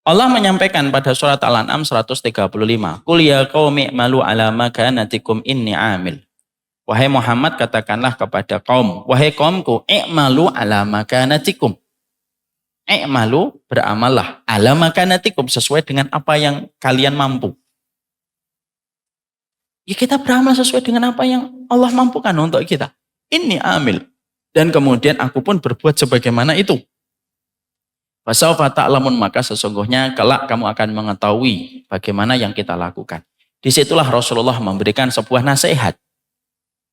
Allah menyampaikan pada surat Al-An'am 135. Qul ya qaumi i'malu ala makanatikum inni amil. Wahai Muhammad, katakanlah kepada kaum, wahai kaumku, i'malu ala makanatikum. I'malu, beramallah, ala makanatikum, sesuai dengan apa yang kalian mampu. Ya kita beramal sesuai dengan apa yang Allah mampukan untuk kita. Inni amil. Dan kemudian aku pun berbuat sebagaimana itu. Fasawfa ta'lamun, maka sesungguhnya kelak kamu akan mengetahui bagaimana yang kita lakukan. Disitulah Rasulullah memberikan sebuah nasihat.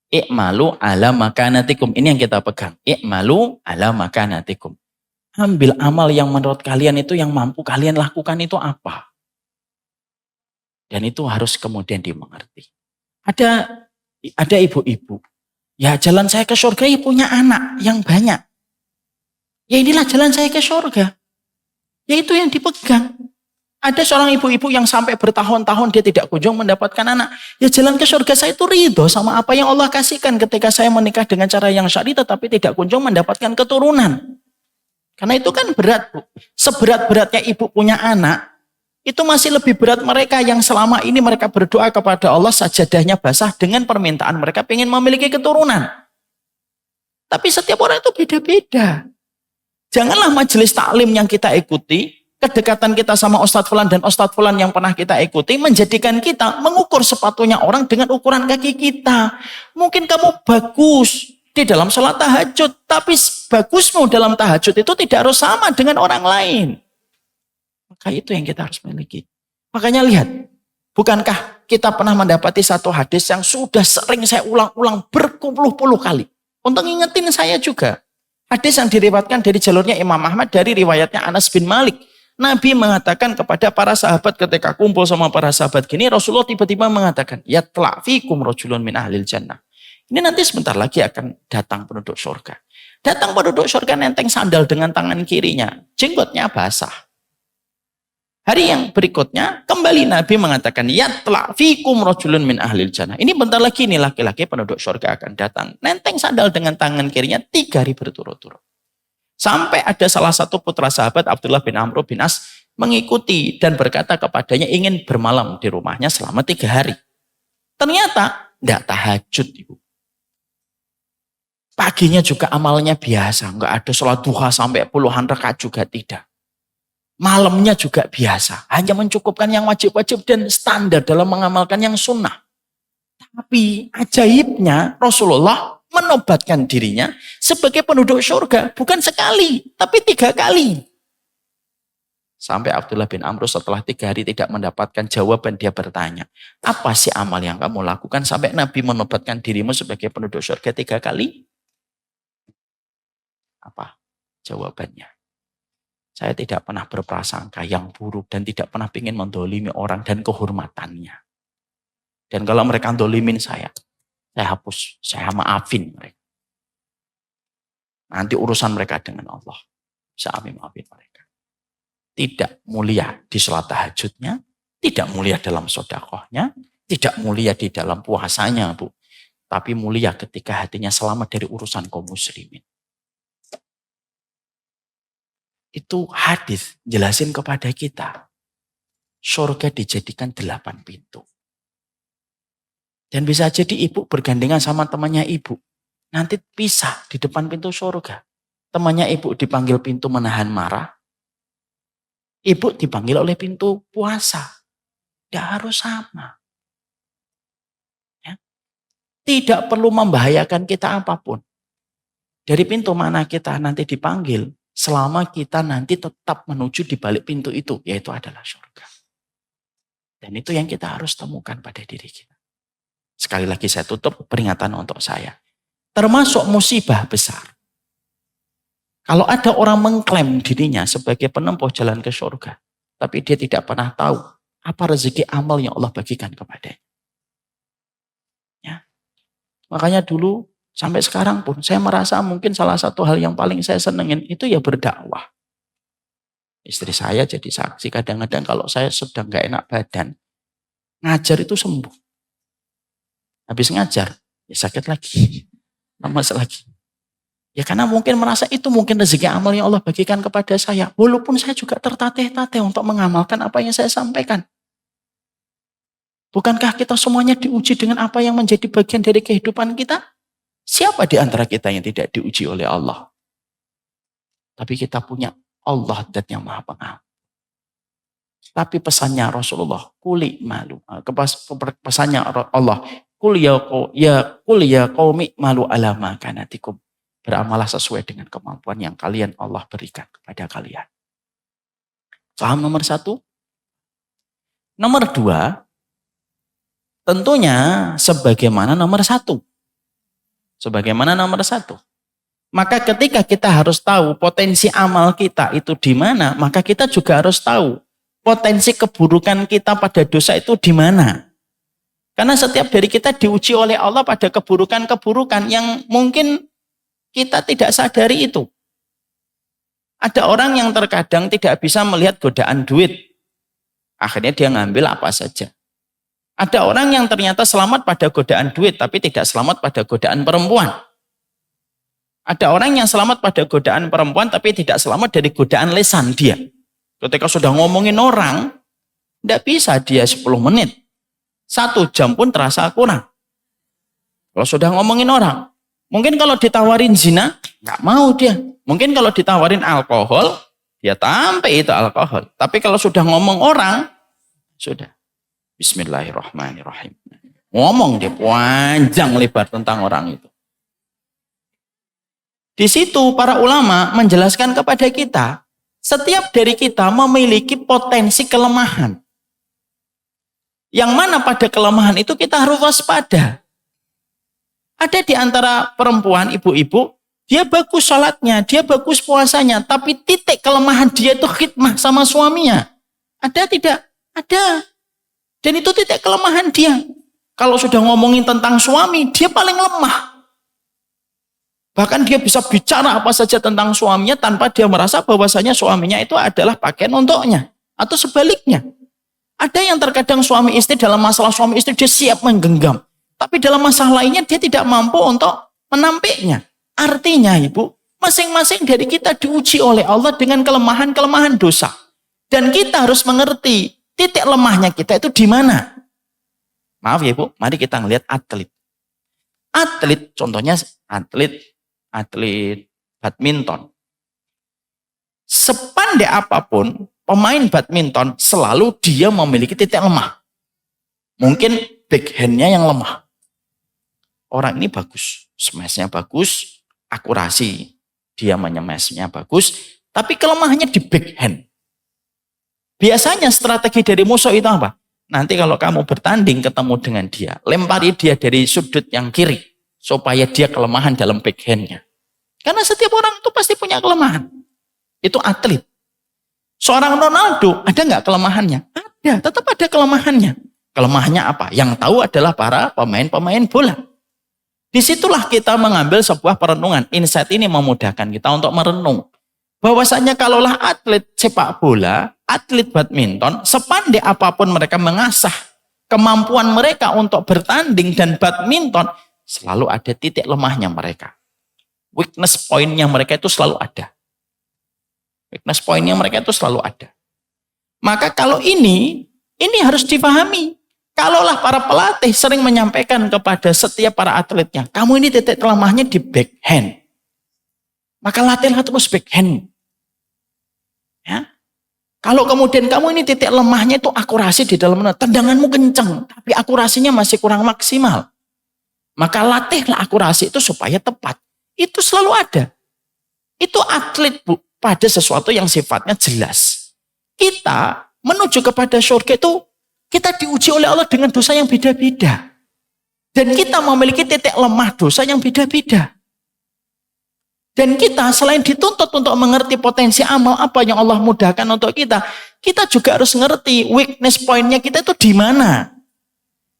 I'malu ala makanatikum. Ini yang kita pegang. I'malu ala makanatikum. Ambil amal yang menurut kalian itu, yang mampu kalian lakukan itu apa. Dan itu harus kemudian dimengerti. Ada ibu-ibu. Ya jalan saya ke surga ya punya anak yang banyak. Ya inilah jalan saya ke surga. Ya itu yang dipegang. Ada seorang ibu-ibu yang sampai bertahun-tahun dia tidak kunjung mendapatkan anak. Ya jalan ke surga saya itu ridho sama apa yang Allah kasihkan ketika saya menikah dengan cara yang syar'i tetapi tidak kunjung mendapatkan keturunan. Karena itu kan berat, Bu. Seberat-beratnya ibu punya anak, itu masih lebih berat mereka yang selama ini mereka berdoa kepada Allah sajadahnya basah dengan permintaan mereka ingin memiliki keturunan. Tapi setiap orang itu beda-beda. Janganlah majelis taklim yang kita ikuti, kedekatan kita sama Ustadz Fulan dan Ustadz Fulan yang pernah kita ikuti, menjadikan kita mengukur sepatunya orang dengan ukuran kaki kita. Mungkin kamu bagus di dalam sholat tahajud, tapi bagusmu dalam tahajud itu tidak harus sama dengan orang lain. Maka itu yang kita harus miliki. Makanya lihat, bukankah kita pernah mendapati satu hadis yang sudah sering saya ulang-ulang berpuluh-puluh kali. Untuk ngingetin saya juga. Hadis yang diriwayatkan dari jalurnya Imam Ahmad dari riwayatnya Anas bin Malik. Nabi mengatakan kepada para sahabat ketika kumpul sama para sahabat gini, Rasulullah tiba-tiba mengatakan, yatla' fikum rajulun min ahlil jannah. Ini nanti sebentar lagi akan datang penduduk surga. Datang penduduk surga nenteng sandal dengan tangan kirinya. Jenggotnya basah. Hari yang berikutnya kembali Nabi mengatakan yatla' fikum rajulun min ahlil jannah. Ini bentar lagi nih laki-laki penduduk surga akan datang. Nenteng sandal dengan tangan kirinya 3 hari berturut-turut. Sampai ada salah satu putra sahabat Abdullah bin Amr bin As mengikuti dan berkata kepadanya ingin bermalam di rumahnya selama 3 hari. Ternyata tidak tahajud, Ibu. Paginya juga amalnya biasa. Enggak ada sholat duha sampai puluhan rakaat juga tidak. Malamnya juga biasa. Hanya mencukupkan yang wajib-wajib dan standar dalam mengamalkan yang sunnah. Tapi ajaibnya Rasulullah menobatkan dirinya sebagai penduduk surga. Bukan sekali, tapi 3 kali. Sampai Abdullah bin Amr setelah 3 hari tidak mendapatkan jawaban, dia bertanya, apa sih amal yang kamu lakukan sampai Nabi menobatkan dirimu sebagai penduduk surga 3 kali? Apa jawabannya? Saya tidak pernah berprasangka yang buruk dan tidak pernah ingin mendolimi orang dan kehormatannya. Dan kalau mereka mendolimin saya hapus, saya maafin mereka. Nanti urusan mereka dengan Allah. Saya maafin mereka. Tidak mulia di sholat tahajudnya, tidak mulia dalam sedekahnya, tidak mulia di dalam puasanya, Bu. Tapi mulia ketika hatinya selamat dari urusan kaum muslimin. Itu hadis jelasin kepada kita. Surga dijadikan 8 pintu. Dan bisa jadi ibu bergandengan sama temannya ibu. Nanti pisah di depan pintu surga. Temannya ibu dipanggil pintu menahan marah. Ibu dipanggil oleh pintu puasa. Tidak harus sama. Ya. Tidak perlu membahayakan kita apapun. Dari pintu mana kita nanti dipanggil. Selama kita nanti tetap menuju di balik pintu itu, yaitu adalah surga. Dan itu yang kita harus temukan pada diri kita. Sekali lagi saya tutup peringatan untuk saya. Termasuk musibah besar. Kalau ada orang mengklaim dirinya sebagai penempuh jalan ke surga, tapi dia tidak pernah tahu apa rezeki amal yang Allah bagikan kepadanya. Ya. Makanya dulu sampai sekarang pun saya merasa mungkin salah satu hal yang paling saya senengin itu ya berdakwah. Istri saya jadi saksi kadang-kadang kalau saya sedang gak enak badan, ngajar itu sembuh. Habis ngajar, ya sakit lagi, lemas lagi. Ya karena mungkin merasa itu mungkin rezeki amal yang Allah bagikan kepada saya. Walaupun saya juga tertatih-tatih untuk mengamalkan apa yang saya sampaikan. Bukankah kita semuanya diuji dengan apa yang menjadi bagian dari kehidupan kita? Siapa di antara kita yang tidak diuji oleh Allah? Tapi kita punya Allah dan yang maha pengampun. Tapi pesannya Rasulullah, kuli malu. Pesannya Allah, kul ya qaumi malu ala ma kanatikum. Beramalah sesuai dengan kemampuan yang kalian Allah berikan kepada kalian. Paham nomor 1? Nomor 2, tentunya sebagaimana nomor 1. Sebagaimana nomor 1. Maka ketika kita harus tahu potensi amal kita itu di mana, maka kita juga harus tahu potensi keburukan kita pada dosa itu di mana. Karena setiap dari kita diuji oleh Allah pada keburukan-keburukan yang mungkin kita tidak sadari itu. Ada orang yang terkadang tidak bisa melihat godaan duit. Akhirnya dia ngambil apa saja. Ada orang yang ternyata selamat pada godaan duit, tapi tidak selamat pada godaan perempuan. Ada orang yang selamat pada godaan perempuan, tapi tidak selamat dari godaan lisan dia. Ketika sudah ngomongin orang, tidak bisa dia 10 menit. 1 jam pun terasa kurang. Kalau sudah ngomongin orang, mungkin kalau ditawarin zina, nggak mau dia. Mungkin kalau ditawarin alkohol, dia tampai itu alkohol. Tapi kalau sudah ngomong orang, sudah. Bismillahirrahmanirrahim. Ngomong dia panjang lebar tentang orang itu. Di situ para ulama menjelaskan kepada kita, setiap dari kita memiliki potensi kelemahan. Yang mana pada kelemahan itu kita harus waspada. Ada di antara perempuan, ibu-ibu, dia bagus sholatnya, dia bagus puasanya, tapi titik kelemahan dia itu khidmah sama suaminya. Ada tidak? Ada. Dan itu titik kelemahan dia. Kalau sudah ngomongin tentang suami, dia paling lemah. Bahkan dia bisa bicara apa saja tentang suaminya tanpa dia merasa bahwasanya suaminya itu adalah pakaian untuknya. Atau sebaliknya. Ada yang terkadang suami istri dalam masalah suami istri dia siap menggenggam. Tapi dalam masalah lainnya dia tidak mampu untuk menampiknya. Artinya ibu, masing-masing dari kita diuji oleh Allah dengan kelemahan-kelemahan dosa. Dan kita harus mengerti titik lemahnya kita itu di mana. Maaf ya ibu, mari kita ngelihat atlet. Atlet, contohnya atlet badminton. Sepandai apapun pemain badminton, selalu dia memiliki titik lemah. Mungkin backhand-nya yang lemah. Orang ini bagus, smash-nya bagus, akurasi dia menyemashnya bagus, tapi kelemahannya di backhand. Biasanya strategi dari musuh itu apa? Nanti kalau kamu bertanding ketemu dengan dia, lempari dia dari sudut yang kiri, supaya dia kelemahan dalam backhand-nya. Karena setiap orang itu pasti punya kelemahan. Itu atlet. Seorang Ronaldo, ada nggak kelemahannya? Ada, tetap ada kelemahannya. Kelemahannya apa? Yang tahu adalah para pemain-pemain bola. Disitulah kita mengambil sebuah perenungan. Insight ini memudahkan kita untuk merenung. Bahwasanya kalaulah atlet sepak bola, atlet badminton, sepandai apapun mereka mengasah kemampuan mereka untuk bertanding dan badminton, selalu ada titik lemahnya mereka. Weakness point-nya mereka itu selalu ada. Weakness point-nya mereka itu selalu ada. Maka kalau ini harus dipahami. Kalaulah para pelatih sering menyampaikan kepada setiap para atletnya, kamu ini titik lemahnya di backhand. Maka latihlah terus backhand. Ya. Kalau kemudian kamu ini titik lemahnya itu akurasi di dalam tendanganmu kencang, tapi akurasinya masih kurang maksimal. Maka latihlah akurasi itu supaya tepat. Itu selalu ada. Itu atlet bu, pada sesuatu yang sifatnya jelas. Kita menuju kepada surga itu kita diuji oleh Allah dengan dosa yang beda-beda. Dan kita memiliki titik lemah dosa yang beda-beda. Dan kita selain dituntut untuk mengerti potensi amal apa yang Allah mudahkan untuk kita, kita juga harus mengerti weakness point-nya kita itu di mana.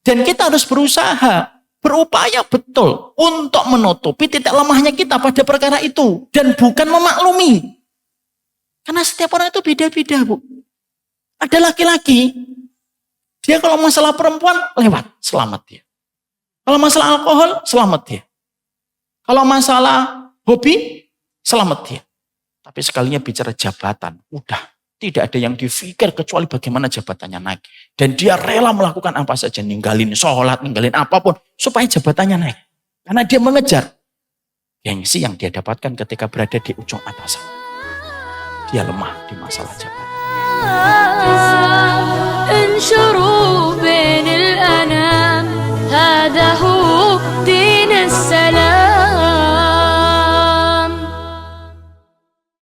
Dan kita harus berusaha, berupaya betul untuk menutupi titik lemahnya kita pada perkara itu. Dan bukan memaklumi. Karena setiap orang itu beda-beda, Bu. Ada laki-laki, dia kalau masalah perempuan, lewat, selamat dia. Kalau masalah alkohol, selamat dia. Kalau masalah hobi, selamat dia. Tapi sekalinya bicara jabatan, udah. Tidak ada yang difikir kecuali bagaimana jabatannya naik. Dan dia rela melakukan apa saja, ninggalin sholat, ninggalin apapun, supaya jabatannya naik. Karena dia mengejar gengsi yang dia dapatkan ketika berada di ujung atasan. Dia lemah di masalah jabatan.